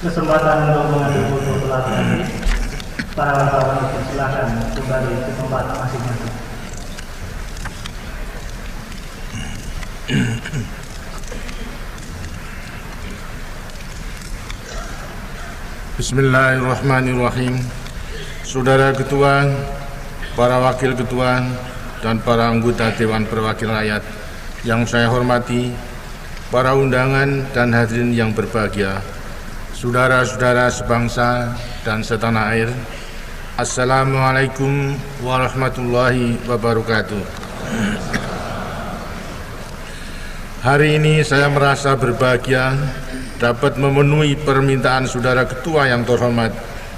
kesempatan untuk mengambil foto pelatihan ini. Para wartawan dipersilakan kembali ke tempat masing-masing. Bismillahirrahmanirrahim. Saudara Ketua, para Wakil Ketua, dan para anggota Dewan Perwakilan Rakyat yang saya hormati, para undangan dan hadirin yang berbahagia, saudara-saudara sebangsa dan setanah air, Assalamualaikum warahmatullahi wabarakatuh. Hari ini saya merasa berbahagia dapat memenuhi permintaan saudara Ketua yang terhormat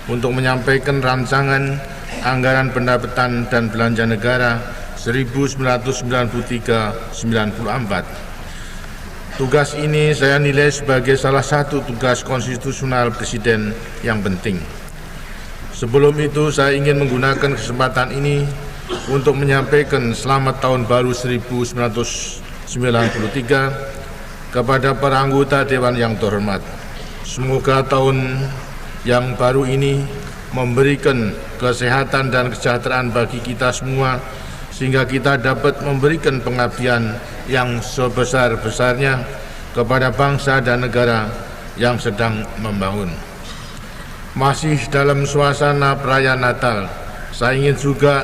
untuk menyampaikan rancangan anggaran pendapatan dan belanja negara 1993-94. Tugas ini saya nilai sebagai salah satu tugas konstitusional Presiden yang penting. Sebelum itu saya ingin menggunakan kesempatan ini untuk menyampaikan selamat tahun baru 1993 kepada para anggota Dewan yang terhormat. Semoga tahun yang baru ini memberikan kesehatan dan kesejahteraan bagi kita semua, sehingga kita dapat memberikan pengabdian yang sebesar-besarnya kepada bangsa dan negara yang sedang membangun. Masih dalam suasana perayaan Natal, saya ingin juga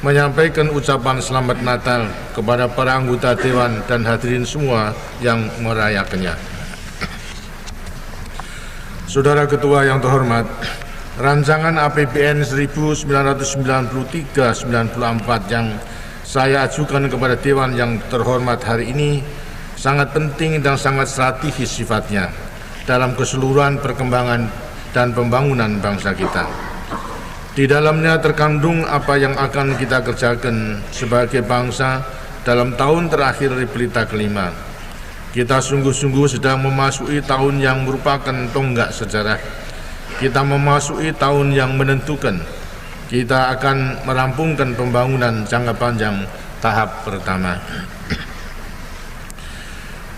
menyampaikan ucapan selamat Natal kepada para anggota Dewan dan hadirin semua yang merayakannya. Saudara Ketua yang terhormat, rancangan APBN 1993-94 yang saya ajukan kepada Dewan yang terhormat hari ini sangat penting dan sangat strategis sifatnya dalam keseluruhan perkembangan dan pembangunan bangsa kita. Di dalamnya terkandung apa yang akan kita kerjakan sebagai bangsa dalam tahun terakhir Republik kelima. Kita sungguh-sungguh sedang memasuki tahun yang merupakan tonggak sejarah. Kita memasuki tahun yang menentukan. Kita akan merampungkan pembangunan jangka panjang tahap pertama.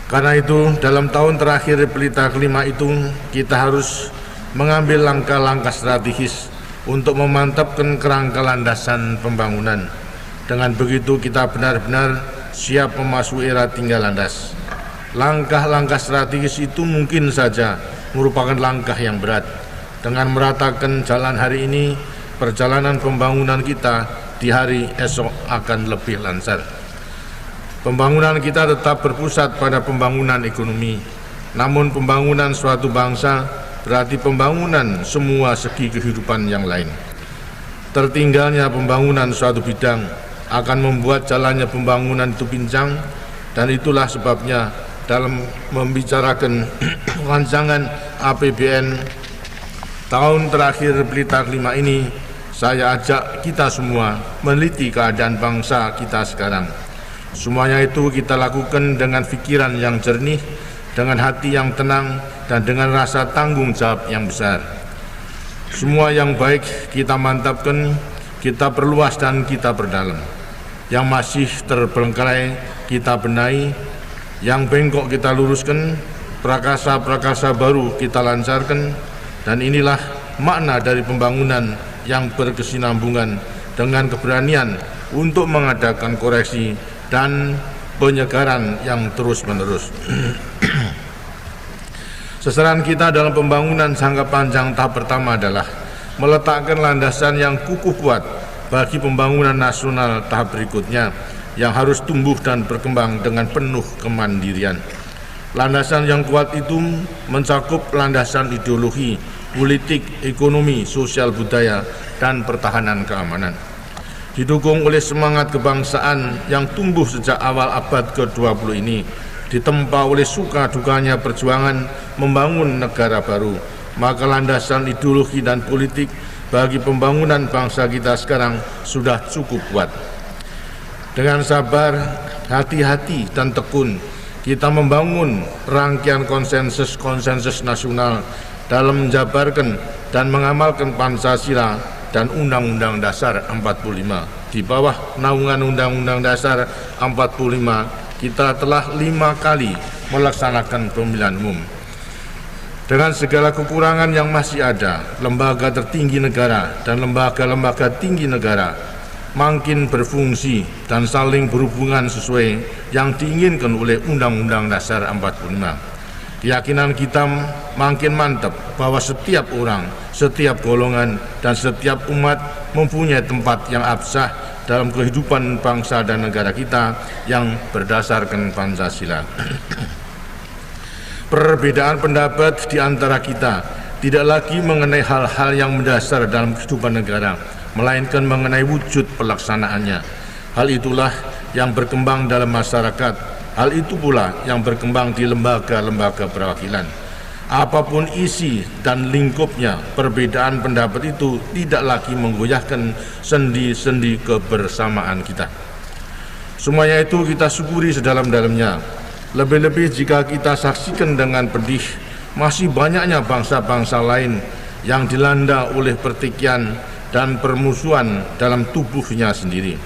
Karena itu, dalam tahun terakhir Republik kelima itu, kita harus mengambil langkah-langkah strategis untuk memantapkan kerangka landasan pembangunan. Dengan begitu, kita benar-benar siap memasuki era tinggal landas. Langkah-langkah strategis itu mungkin saja merupakan langkah yang berat. Dengan meratakan jalan hari ini, perjalanan pembangunan kita di hari esok akan lebih lancar. Pembangunan kita tetap berpusat pada pembangunan ekonomi. Namun pembangunan suatu bangsa berarti pembangunan semua segi kehidupan yang lain. Tertinggalnya pembangunan suatu bidang akan membuat jalannya pembangunan itu pincang, dan itulah sebabnya dalam membicarakan rancangan APBN tahun terakhir Republik kelima ini, saya ajak kita semua meneliti keadaan bangsa kita sekarang. Semuanya itu kita lakukan dengan pikiran yang jernih, dengan hati yang tenang, dan dengan rasa tanggung jawab yang besar. Semua yang baik kita mantapkan, kita perluas dan kita perdalam. Yang masih terbengkalai kita benahi, yang bengkok kita luruskan, prakasa-prakasa baru kita lancarkan, dan inilah makna dari pembangunan yang berkesinambungan dengan keberanian untuk mengadakan koreksi dan penyegaran yang terus-menerus. Sasaran kita dalam pembangunan jangka panjang tahap pertama adalah meletakkan landasan yang kukuh kuat bagi pembangunan nasional tahap berikutnya yang harus tumbuh dan berkembang dengan penuh kemandirian. Landasan yang kuat itu mencakup landasan ideologi, politik, ekonomi, sosial budaya, dan pertahanan keamanan. Didukung oleh semangat kebangsaan yang tumbuh sejak awal abad ke-20 ini, ditempa oleh suka dukanya perjuangan membangun negara baru, maka landasan ideologi dan politik bagi pembangunan bangsa kita sekarang sudah cukup kuat. Dengan sabar, hati-hati, dan tekun, kita membangun rangkaian konsensus nasional dalam menjabarkan dan mengamalkan Pancasila dan Undang-Undang Dasar 45. Di bawah naungan Undang-Undang Dasar 45, kita telah 5 kali melaksanakan pemilihan umum. Dengan segala kekurangan yang masih ada, lembaga tertinggi negara dan lembaga-lembaga tinggi negara makin berfungsi dan saling berhubungan sesuai yang diinginkan oleh Undang-Undang Dasar 45. Keyakinan kita makin mantap bahwa setiap orang, setiap golongan, dan setiap umat mempunyai tempat yang absah dalam kehidupan bangsa dan negara kita yang berdasarkan Pancasila. Perbedaan pendapat di antara kita tidak lagi mengenai hal-hal yang mendasar dalam kehidupan negara, melainkan mengenai wujud pelaksanaannya. Hal itulah yang berkembang dalam masyarakat. Hal itu pula yang berkembang di lembaga-lembaga perwakilan. Apapun isi dan lingkupnya, perbedaan pendapat itu tidak lagi menggoyahkan sendi-sendi kebersamaan kita. Semuanya itu kita syukuri sedalam-dalamnya. Lebih-lebih jika kita saksikan dengan pedih masih banyaknya bangsa-bangsa lain yang dilanda oleh pertikaian dan permusuhan dalam tubuhnya sendiri.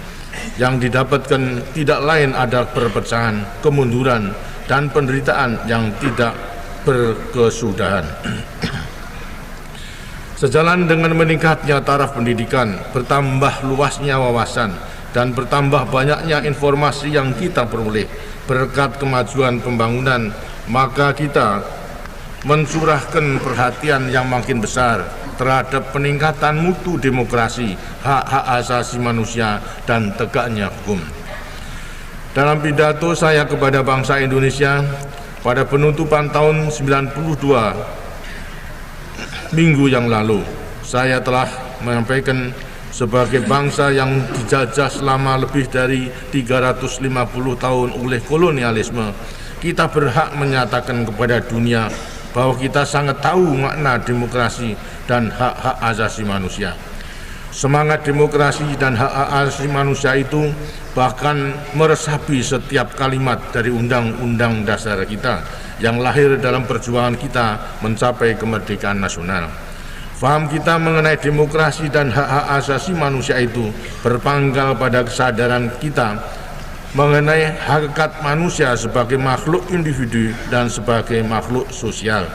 Yang didapatkan tidak lain ada perpecahan, kemunduran, dan penderitaan yang tidak berkesudahan. Sejalan dengan meningkatnya taraf pendidikan, bertambah luasnya wawasan, dan bertambah banyaknya informasi yang kita peroleh berkat kemajuan pembangunan, maka kita mencurahkan perhatian yang makin besar terhadap peningkatan mutu demokrasi, hak-hak asasi manusia, dan tegaknya hukum. Dalam pidato saya kepada bangsa Indonesia pada penutupan tahun 92 minggu yang lalu, saya telah menyampaikan sebagai bangsa yang dijajah selama lebih dari 350 tahun oleh kolonialisme, kita berhak menyatakan kepada dunia bahwa kita sangat tahu makna demokrasi dan hak-hak asasi manusia. Semangat demokrasi dan hak-hak asasi manusia itu bahkan meresapi setiap kalimat dari Undang-Undang Dasar kita yang lahir dalam perjuangan kita mencapai kemerdekaan nasional. Faham kita mengenai demokrasi dan hak-hak asasi manusia itu berpangkal pada kesadaran kita mengenai hakikat manusia sebagai makhluk individu dan sebagai makhluk sosial.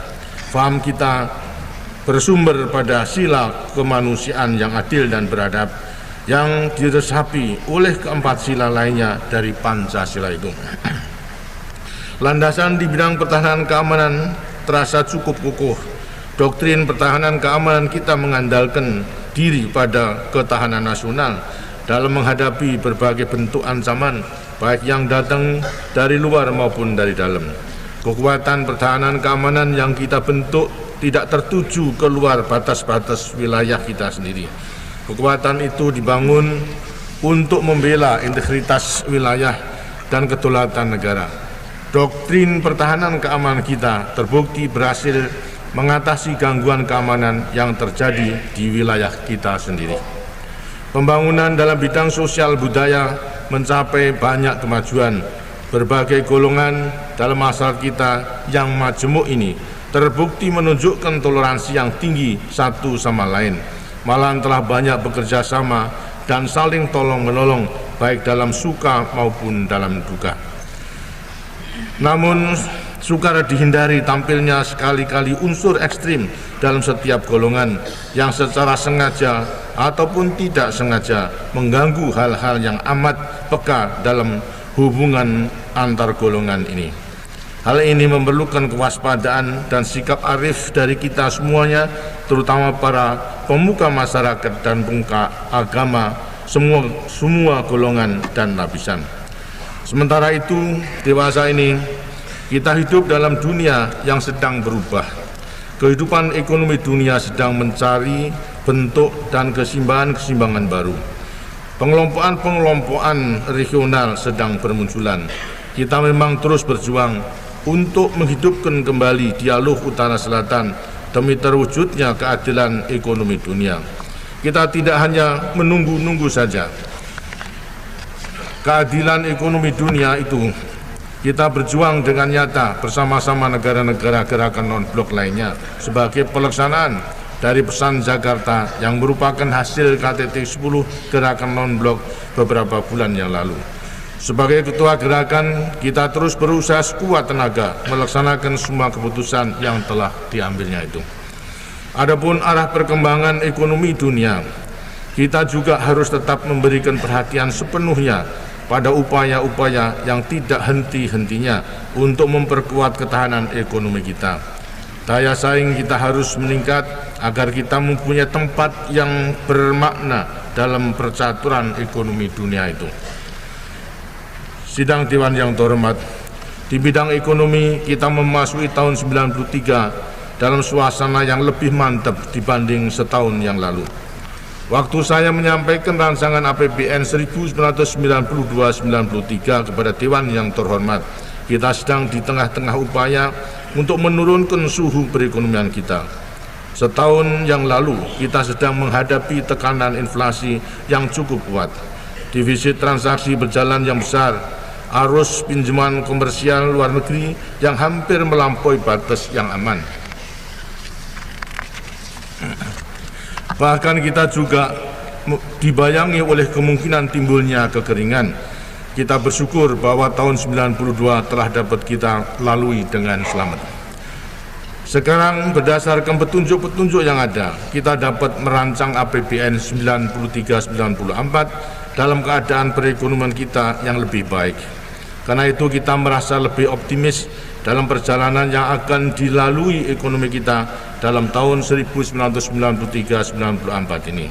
Faham kita bersumber pada sila kemanusiaan yang adil dan beradab yang diresapi oleh keempat sila lainnya dari Pancasila itu. Landasan di bidang pertahanan keamanan terasa cukup kukuh. Doktrin pertahanan keamanan kita mengandalkan diri pada ketahanan nasional dalam menghadapi berbagai bentuk ancaman, baik yang datang dari luar maupun dari dalam. Kekuatan pertahanan keamanan yang kita bentuk tidak tertuju keluar batas-batas wilayah kita sendiri. Kekuatan itu dibangun untuk membela integritas wilayah dan kedaulatan negara. Doktrin pertahanan keamanan kita terbukti berhasil mengatasi gangguan keamanan yang terjadi di wilayah kita sendiri. Pembangunan dalam bidang sosial budaya mencapai banyak kemajuan. Berbagai golongan dalam masyarakat kita yang majemuk ini terbukti menunjukkan toleransi yang tinggi satu sama lain. Malah telah banyak bekerja sama dan saling tolong-menolong baik dalam suka maupun dalam duka. Namun sukar dihindari tampilnya sekali-kali unsur ekstrim dalam setiap golongan yang secara sengaja ataupun tidak sengaja mengganggu hal-hal yang amat peka dalam hubungan antar golongan ini. Hal ini memerlukan kewaspadaan dan sikap arif dari kita semuanya, terutama para pemuka masyarakat dan pemuka agama, semua golongan dan lapisan. Sementara itu, dewasa ini kita hidup dalam dunia yang sedang berubah. Kehidupan ekonomi dunia sedang mencari bentuk dan keseimbangan baru. Pengelompokan regional sedang bermunculan. Kita memang terus berjuang untuk menghidupkan kembali dialog Utara Selatan demi terwujudnya keadilan ekonomi dunia. Kita tidak hanya menunggu-nunggu saja. Keadilan ekonomi dunia itu kita berjuang dengan nyata bersama-sama negara-negara gerakan non-blok lainnya sebagai pelaksanaan dari pesan Jakarta yang merupakan hasil KTT 10 gerakan non-blok beberapa bulan yang lalu. Sebagai ketua gerakan, kita terus berusaha sekuat tenaga melaksanakan semua keputusan yang telah diambilnya itu. Adapun arah perkembangan ekonomi dunia, kita juga harus tetap memberikan perhatian sepenuhnya pada upaya-upaya yang tidak henti-hentinya untuk memperkuat ketahanan ekonomi kita. Daya saing kita harus meningkat agar kita mempunyai tempat yang bermakna dalam percaturan ekonomi dunia itu. Sidang Dewan yang terhormat, di bidang ekonomi kita memasuki tahun 93 dalam suasana yang lebih mantap dibanding setahun yang lalu. Waktu saya menyampaikan rancangan APBN 1992-93 kepada Dewan yang terhormat, kita sedang di tengah-tengah upaya untuk menurunkan suhu perekonomian kita. Setahun yang lalu kita sedang menghadapi tekanan inflasi yang cukup kuat, defisit transaksi berjalan yang besar, arus pinjaman komersial luar negeri yang hampir melampaui batas yang aman. Bahkan kita juga dibayangi oleh kemungkinan timbulnya kekeringan. Kita bersyukur bahwa tahun 92 telah dapat kita lalui dengan selamat. Sekarang berdasarkan petunjuk-petunjuk yang ada, kita dapat merancang APBN 93-94 dalam keadaan perekonomian kita yang lebih baik. Karena itu kita merasa lebih optimis dalam perjalanan yang akan dilalui ekonomi kita dalam tahun 1993-94 ini.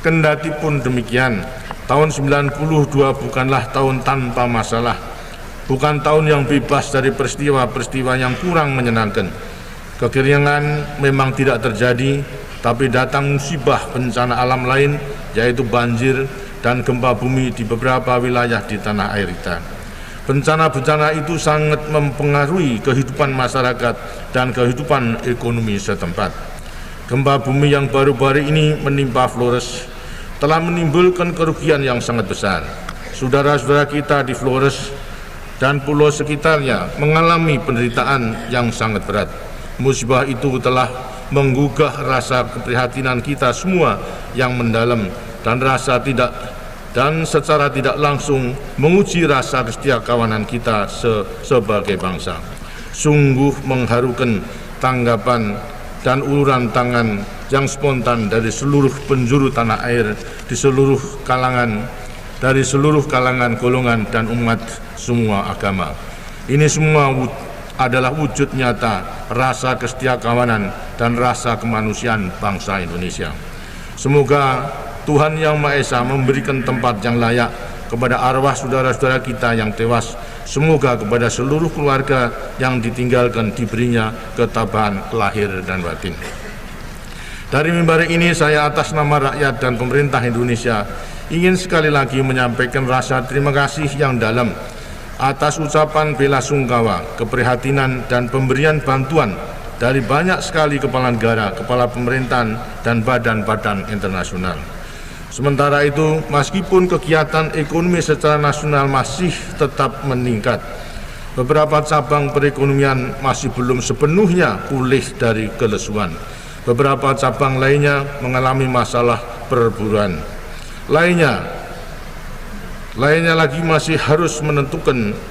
Kendati pun demikian, tahun 92 bukanlah tahun tanpa masalah, bukan tahun yang bebas dari peristiwa-peristiwa yang kurang menyenangkan. Kekeringan memang tidak terjadi, tapi datang musibah bencana alam lain, yaitu banjir dan gempa bumi di beberapa wilayah di tanah air kita. Bencana-bencana itu sangat mempengaruhi kehidupan masyarakat dan kehidupan ekonomi setempat. Gempa bumi yang baru-baru ini menimpa Flores telah menimbulkan kerugian yang sangat besar. Saudara-saudara kita di Flores dan pulau sekitarnya mengalami penderitaan yang sangat berat. Musibah itu telah menggugah rasa keprihatinan kita semua yang mendalam dan secara tidak langsung menguji rasa kesetiakawanan kita sebagai bangsa. Sungguh mengharukan tanggapan dan uluran tangan yang spontan dari seluruh penjuru tanah air, dari seluruh kalangan, golongan dan umat semua agama. Ini semua adalah wujud nyata rasa kesetiakawanan dan rasa kemanusiaan bangsa Indonesia. Semoga Tuhan Yang Maha Esa memberikan tempat yang layak kepada arwah saudara-saudara kita yang tewas. Semoga kepada seluruh keluarga yang ditinggalkan diberinya ketabahan lahir dan batin. Dari mimbar ini saya atas nama rakyat dan pemerintah Indonesia ingin sekali lagi menyampaikan rasa terima kasih yang dalam atas ucapan bela sungkawa, keprihatinan dan pemberian bantuan dari banyak sekali kepala negara, kepala pemerintahan dan badan-badan internasional. Sementara itu, meskipun kegiatan ekonomi secara nasional masih tetap meningkat, beberapa cabang perekonomian masih belum sepenuhnya pulih dari kelesuan. Beberapa cabang lainnya mengalami masalah perburuan. Lainnya lagi masih harus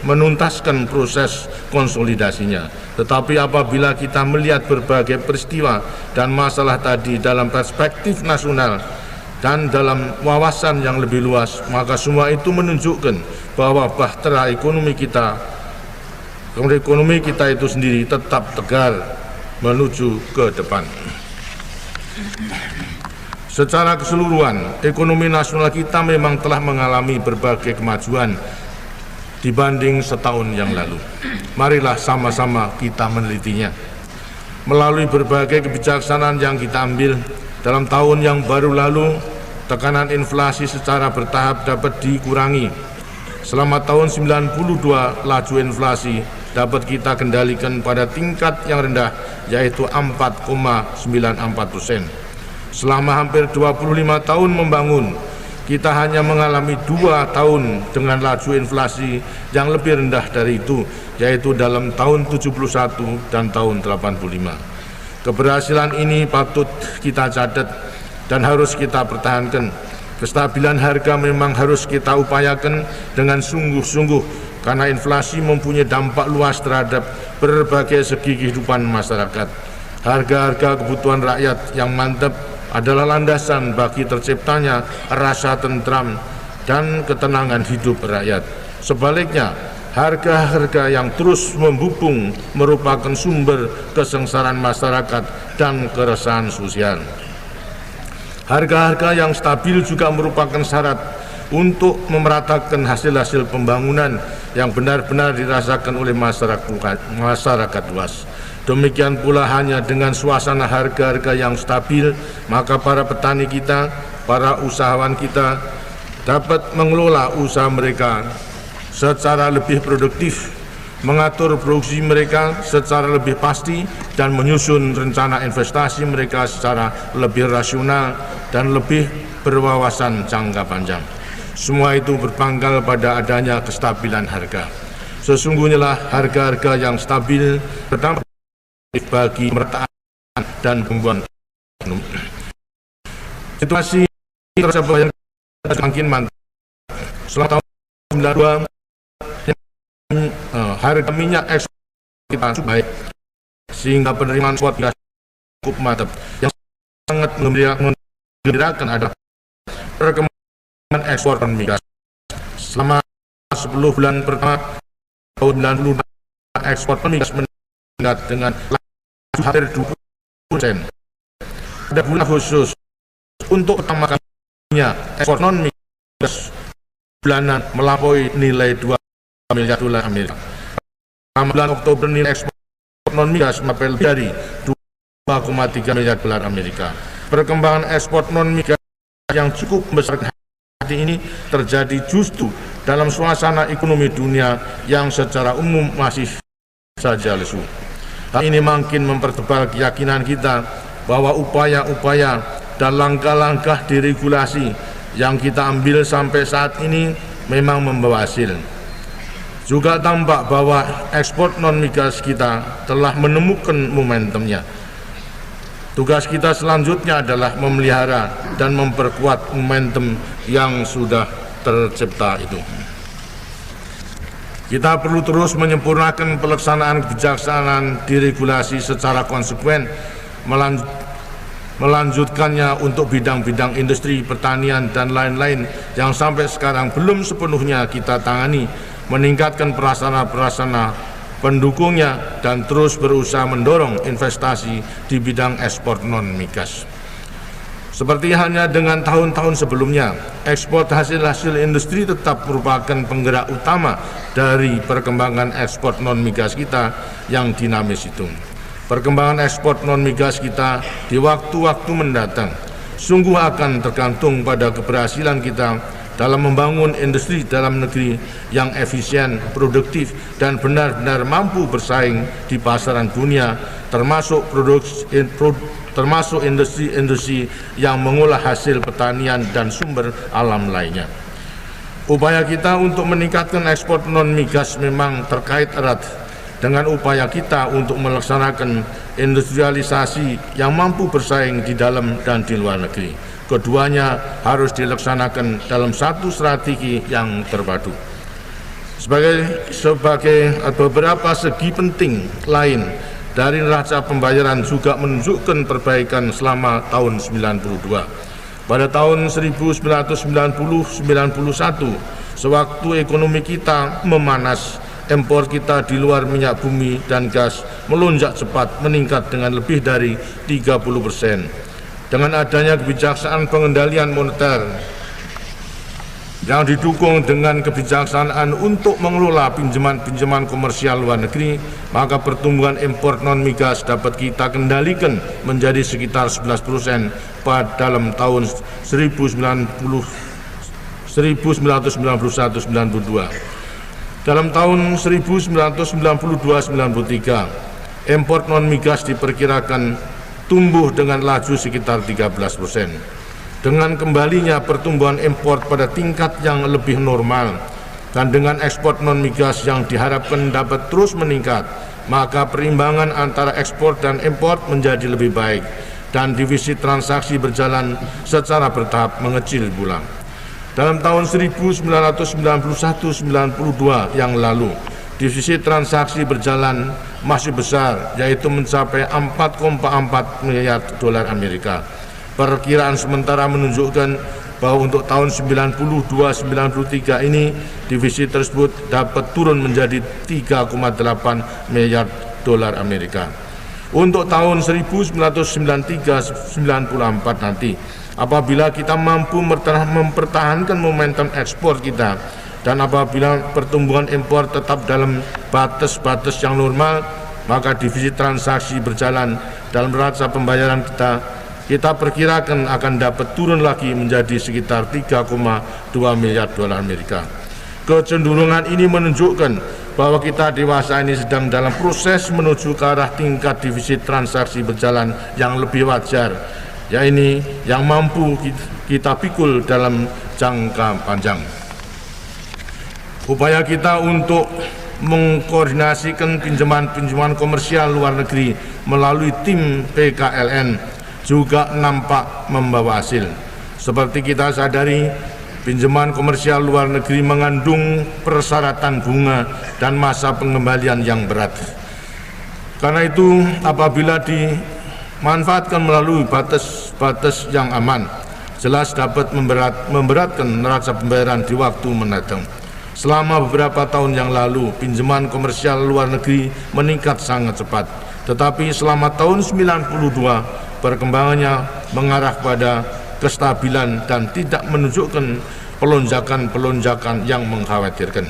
menuntaskan proses konsolidasinya. Tetapi apabila kita melihat berbagai peristiwa dan masalah tadi dalam perspektif nasional dan dalam wawasan yang lebih luas, maka semua itu menunjukkan bahwa bahtera ekonomi kita itu sendiri tetap tegar menuju ke depan. Secara keseluruhan, ekonomi nasional kita memang telah mengalami berbagai kemajuan dibanding setahun yang lalu. Marilah sama-sama kita menelitinya. Melalui berbagai kebijaksanaan yang kita ambil dalam tahun yang baru lalu, tekanan inflasi secara bertahap dapat dikurangi. Selama tahun 92, laju inflasi dapat kita kendalikan pada tingkat yang rendah, yaitu 4,94%. Selama hampir 25 tahun membangun, kita hanya mengalami 2 tahun dengan laju inflasi yang lebih rendah dari itu, yaitu dalam tahun 71 dan tahun 85. Keberhasilan ini patut kita catat dan harus kita pertahankan. Kestabilan harga memang harus kita upayakan dengan sungguh-sungguh karena inflasi mempunyai dampak luas terhadap berbagai segi kehidupan masyarakat. Harga-harga kebutuhan rakyat yang mantap adalah landasan bagi terciptanya rasa tentram dan ketenangan hidup rakyat. Sebaliknya, harga-harga yang terus membubung merupakan sumber kesengsaraan masyarakat dan keresahan sosial. Harga-harga yang stabil juga merupakan syarat untuk memeratakan hasil-hasil pembangunan yang benar-benar dirasakan oleh masyarakat luas. Demikian pula hanya dengan suasana harga-harga yang stabil, maka para petani kita, para usahawan kita dapat mengelola usaha mereka secara lebih produktif, mengatur produksi mereka secara lebih pasti, dan menyusun rencana investasi mereka secara lebih rasional dan lebih berwawasan jangka panjang. Semua itu berpangkal pada adanya kestabilan harga. Sesungguhnya harga-harga yang stabil berdampak bagi pemerataan dan pertumbuhan ekonomi. Situasi tersebut semakin mantap. Selama tahun 92, harga minyak ekspor kita baik, sehingga penerimaan ekspor gas cukup mantap. Yang sangat mengembirakan adalah perkembangan ekspor migas. Selama 10 bulan pertama tahun 90, ekspor migas meningkat dengan hampir 20%. Pada bulan khusus untuk pertama kalinya ekspor non migas bulanan melampaui nilai 2 miliar dolar Amerika. Pada bulan Oktober nilai ekspor non migas mencapai lebih dari 2,3 miliar dolar Amerika. Perkembangan ekspor non migas yang cukup besar hari ini terjadi justru dalam suasana ekonomi dunia yang secara umum masih saja lesu. Hal ini makin mempertebal keyakinan kita bahwa upaya-upaya dan langkah-langkah deregulasi yang kita ambil sampai saat ini memang membawa hasil. Juga tampak bahwa ekspor non migas kita telah menemukan momentumnya. Tugas kita selanjutnya adalah memelihara dan memperkuat momentum yang sudah tercipta itu. Kita perlu terus menyempurnakan pelaksanaan kebijaksanaan deregulasi secara konsekuen, melanjutkannya untuk bidang-bidang industri, pertanian, dan lain-lain yang sampai sekarang belum sepenuhnya kita tangani, meningkatkan prasarana pendukungnya, dan terus berusaha mendorong investasi di bidang ekspor non-migas. Seperti halnya dengan tahun-tahun sebelumnya, ekspor hasil-hasil industri tetap merupakan penggerak utama dari perkembangan ekspor non-migas kita yang dinamis itu. Perkembangan ekspor non-migas kita di waktu-waktu mendatang sungguh akan tergantung pada keberhasilan kita dalam membangun industri dalam negeri yang efisien, produktif, dan benar-benar mampu bersaing di pasaran dunia, termasuk industri-industri yang mengolah hasil pertanian dan sumber alam lainnya. Upaya kita untuk meningkatkan ekspor non-migas memang terkait erat dengan upaya kita untuk melaksanakan industrialisasi yang mampu bersaing di dalam dan di luar negeri. Keduanya harus dilaksanakan dalam satu strategi yang terpadu. Sebagai beberapa segi penting lain dari neraca pembayaran juga menunjukkan perbaikan selama tahun 92. Pada tahun 1990-91, sewaktu ekonomi kita memanas, impor kita di luar minyak bumi dan gas melonjak cepat, meningkat dengan lebih dari 30%. Dengan adanya kebijaksanaan pengendalian moneter yang didukung dengan kebijaksanaan untuk mengelola pinjaman-pinjaman komersial luar negeri, maka pertumbuhan impor non-migas dapat kita kendalikan menjadi sekitar 11% pada dalam tahun 1991-92. Dalam tahun 1992-93, impor non-migas diperkirakan tumbuh dengan laju sekitar 13%. Dengan kembalinya pertumbuhan impor pada tingkat yang lebih normal dan dengan ekspor non-migas yang diharapkan dapat terus meningkat, maka perimbangan antara ekspor dan impor menjadi lebih baik. dan defisit transaksi berjalan secara bertahap mengecil pula. Dalam tahun 1991-92 yang lalu, defisit transaksi berjalan masih besar, yaitu mencapai 4,4 miliar dolar Amerika. Perkiraan sementara menunjukkan bahwa untuk tahun 92-93 ini defisit tersebut dapat turun menjadi 3,8 miliar dolar Amerika. Untuk tahun 1993-94 nanti, apabila kita mampu mempertahankan momentum ekspor kita dan apabila pertumbuhan impor tetap dalam batas-batas yang normal, maka defisit transaksi berjalan dalam neraca pembayaran kita perkirakan akan dapat turun lagi menjadi sekitar 3,2 miliar dolar Amerika. Kecenderungan ini menunjukkan bahwa kita dewasa ini sedang dalam proses menuju ke arah tingkat defisit transaksi berjalan yang lebih wajar, yaitu yang mampu kita pikul dalam jangka panjang. Upaya kita untuk mengkoordinasikan pinjaman komersial luar negeri melalui tim PKLN juga nampak membawa hasil. Seperti kita sadari, pinjaman komersial luar negeri mengandung persyaratan bunga dan masa pengembalian yang berat. Karena itu, apabila dimanfaatkan melalui batas-batas yang aman, jelas dapat memberatkan neraca pembayaran di waktu mendatang. Selama beberapa tahun yang lalu, pinjaman komersial luar negeri meningkat sangat cepat. Tetapi selama tahun 92, perkembangannya mengarah pada kestabilan dan tidak menunjukkan pelonjakan-pelonjakan yang mengkhawatirkan.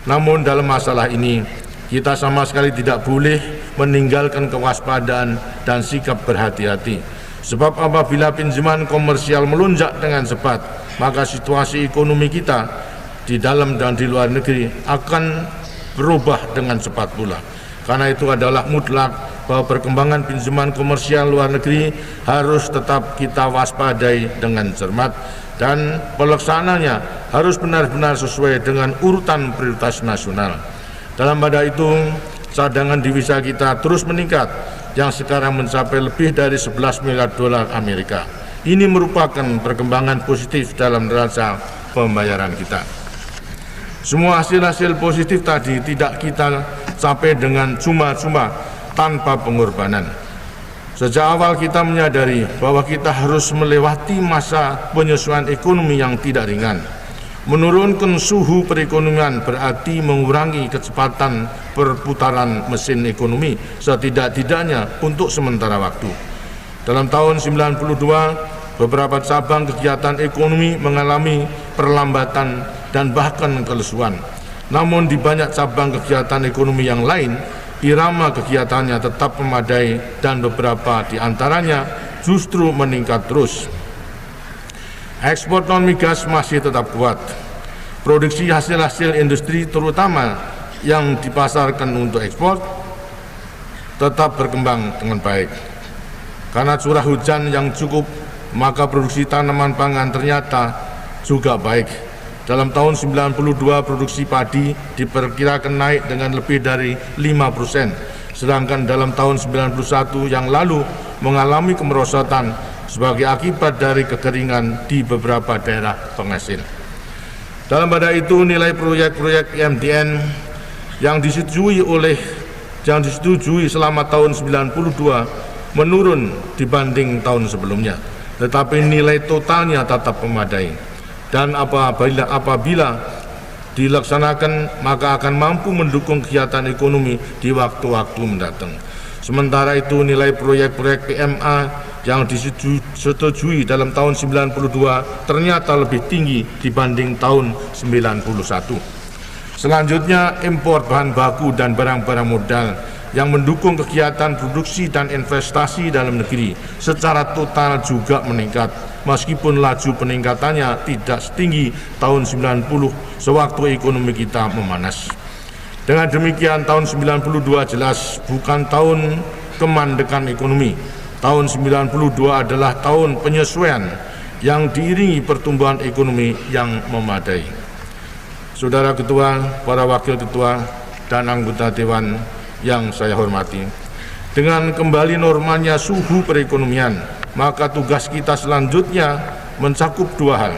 Namun dalam masalah ini, kita sama sekali tidak boleh meninggalkan kewaspadaan dan sikap berhati-hati. Sebab apabila pinjaman komersial melonjak dengan cepat, maka situasi ekonomi kita di dalam dan di luar negeri akan berubah dengan cepat pula. Karena itu adalah mutlak bahwa perkembangan pinjaman komersial luar negeri harus tetap kita waspadai dengan cermat dan pelaksananya harus benar-benar sesuai dengan urutan prioritas nasional. Dalam pada itu, cadangan devisa kita terus meningkat yang sekarang mencapai lebih dari 11 miliar dolar Amerika. Ini merupakan perkembangan positif dalam neraca pembayaran kita. Semua hasil-hasil positif tadi tidak kita capai dengan cuma-cuma tanpa pengorbanan. Sejak awal kita menyadari bahwa kita harus melewati masa penyesuaian ekonomi yang tidak ringan. Menurunkan suhu perekonomian berarti mengurangi kecepatan perputaran mesin ekonomi setidak-tidaknya untuk sementara waktu. Dalam tahun 92, beberapa cabang kegiatan ekonomi mengalami perlambatan dan bahkan kelesuan. Namun di banyak cabang kegiatan ekonomi yang lain, irama kegiatannya tetap memadai dan beberapa di antaranya justru meningkat terus. Ekspor non-migas masih tetap kuat. Produksi hasil-hasil industri terutama yang dipasarkan untuk ekspor tetap berkembang dengan baik. Karena curah hujan yang cukup, maka produksi tanaman pangan ternyata juga baik. Dalam tahun 92 produksi padi diperkirakan naik dengan lebih dari 5%, sedangkan dalam tahun 91 yang lalu mengalami kemerosotan sebagai akibat dari kekeringan di beberapa daerah penghasil. Dalam pada itu nilai proyek-proyek IMDN yang disetujui selama tahun 92 menurun dibanding tahun sebelumnya, tetapi nilai totalnya tetap memadai. Dan apabila dilaksanakan maka akan mampu mendukung kegiatan ekonomi di waktu-waktu mendatang. Sementara itu nilai proyek-proyek PMA yang disetujui dalam tahun 92 ternyata lebih tinggi dibanding tahun 91. Selanjutnya impor bahan baku dan barang-barang modal yang mendukung kegiatan produksi dan investasi dalam negeri secara total juga meningkat, meskipun laju peningkatannya tidak setinggi tahun 90 sewaktu ekonomi kita memanas. Dengan demikian tahun 92 jelas bukan tahun kemandekan ekonomi. Tahun 92 adalah tahun penyesuaian yang diiringi pertumbuhan ekonomi yang memadai. Saudara Ketua, para Wakil Ketua, dan anggota Dewan yang saya hormati, Dengan kembali normanya suhu perekonomian, maka tugas kita selanjutnya mencakup dua hal.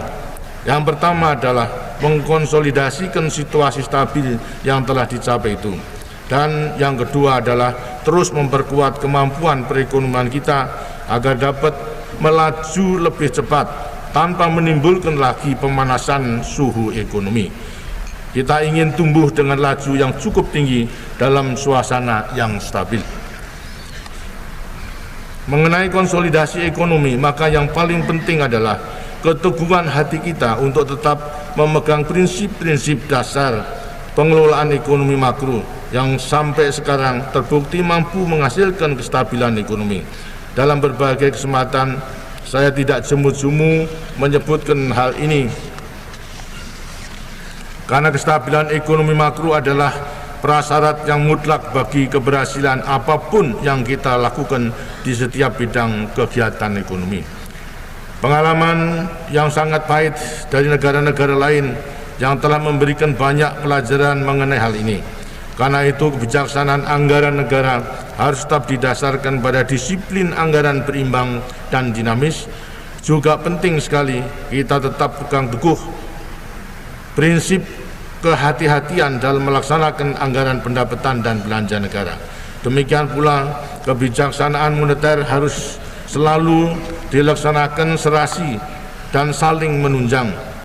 Yang pertama adalah mengkonsolidasikan situasi stabil yang telah dicapai itu. Dan yang kedua adalah terus memperkuat kemampuan perekonomian kita agar dapat melaju lebih cepat tanpa menimbulkan lagi pemanasan suhu ekonomi. Kita ingin tumbuh dengan laju yang cukup tinggi dalam suasana yang stabil. Mengenai konsolidasi ekonomi, maka yang paling penting adalah keteguhan hati kita untuk tetap memegang prinsip-prinsip dasar pengelolaan ekonomi makro yang sampai sekarang terbukti mampu menghasilkan kestabilan ekonomi. Dalam berbagai kesempatan, saya tidak jemu-jemu menyebutkan hal ini, karena kestabilan ekonomi makro adalah prasyarat yang mutlak bagi keberhasilan apapun yang kita lakukan di setiap bidang kegiatan ekonomi. Pengalaman yang sangat pahit dari negara-negara lain yang telah memberikan banyak pelajaran mengenai hal ini. Karena itu kebijaksanaan anggaran negara harus tetap didasarkan pada disiplin anggaran berimbang dan dinamis. Juga penting sekali kita tetap pegang teguh prinsip kehati-hatian dalam melaksanakan anggaran pendapatan dan belanja negara. Demikian pula kebijaksanaan moneter harus selalu dilaksanakan serasi dan saling menunjang.